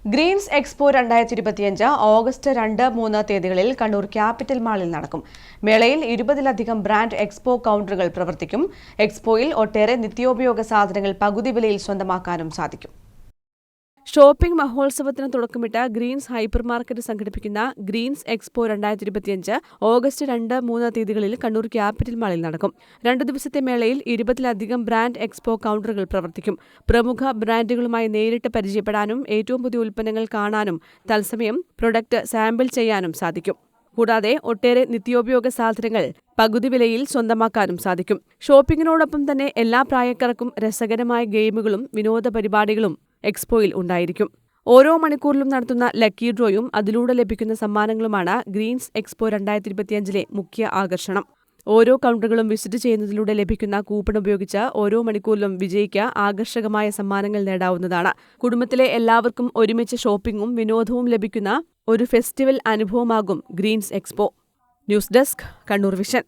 Green's expo 2025 August 2-3 തീയതികളിൽ Kannur capital മാളിൽ നടക്കും. മേളയിൽ 20-ലധികം ബ്രാൻഡ് എക്സ്പോ കൗണ്ടറുകൾ പ്രവർത്തിക്കും. എക്സ്പോയിൽ ഒട്ടേറെ നിത്യോപയോഗ സാധനങ്ങൾ പകുതി വിലയിൽ സ്വന്തമാക്കാനും സാധിക്കും. ഷോപ്പിംഗ് മഹോത്സവത്തിന് തുടക്കമിട്ട ഗ്രീൻസ് ഹൈപ്പർ മാർക്കറ്റ് സംഘടിപ്പിക്കുന്ന ഗ്രീൻസ് എക്സ്പോ 2025 ഓഗസ്റ്റ് 2-3 തീയതികളിൽ കണ്ണൂർ ക്യാപിറ്റൽ മാളിൽ നടക്കും. 2 ദിവസത്തെ മേളയിൽ 20-ലധികം ബ്രാൻഡ് എക്സ്പോ കൗണ്ടറുകൾ പ്രവർത്തിക്കും. പ്രമുഖ ബ്രാൻഡുകളുമായി നേരിട്ട് പരിചയപ്പെടാനും ഏറ്റവും പുതിയ ഉൽപ്പന്നങ്ങൾ കാണാനും തത്സമയം പ്രൊഡക്റ്റ് സാമ്പിൾ ചെയ്യാനും സാധിക്കും. കൂടാതെ ഒട്ടേറെ നിത്യോപയോഗ സാധനങ്ങൾ പകുതി വിലയിൽ സ്വന്തമാക്കാനും സാധിക്കും. ഷോപ്പിംഗിനോടൊപ്പം തന്നെ എല്ലാ പ്രായക്കാർക്കും രസകരമായ ഗെയിമുകളും വിനോദ പരിപാടികളും എക്സ്പോയിൽ ഉണ്ടായിരിക്കും. ഓരോ മണിക്കൂറിലും നടത്തുന്ന ലക്കി ഡ്രോയും അതിലൂടെ ലഭിക്കുന്ന സമ്മാനങ്ങളുമാണ് ഗ്രീൻസ് എക്സ്പോ 2025 മുഖ്യ ആകർഷണം. ഓരോ കൗണ്ടറുകളും വിസിറ്റ് ചെയ്യുന്നതിലൂടെ ലഭിക്കുന്ന കൂപ്പൺ ഉപയോഗിച്ച് ഓരോ മണിക്കൂറിലും വിജയിക്ക് ആകർഷകമായ സമ്മാനങ്ങൾ നേടാവുന്നതാണ്. കുടുംബത്തിലെ എല്ലാവർക്കും ഒരുമിച്ച് ഷോപ്പിംഗും വിനോദവും ലഭിക്കുന്ന ഒരു ഫെസ്റ്റിവൽ അനുഭവമാകും greens expo. News desk, Kannur vision.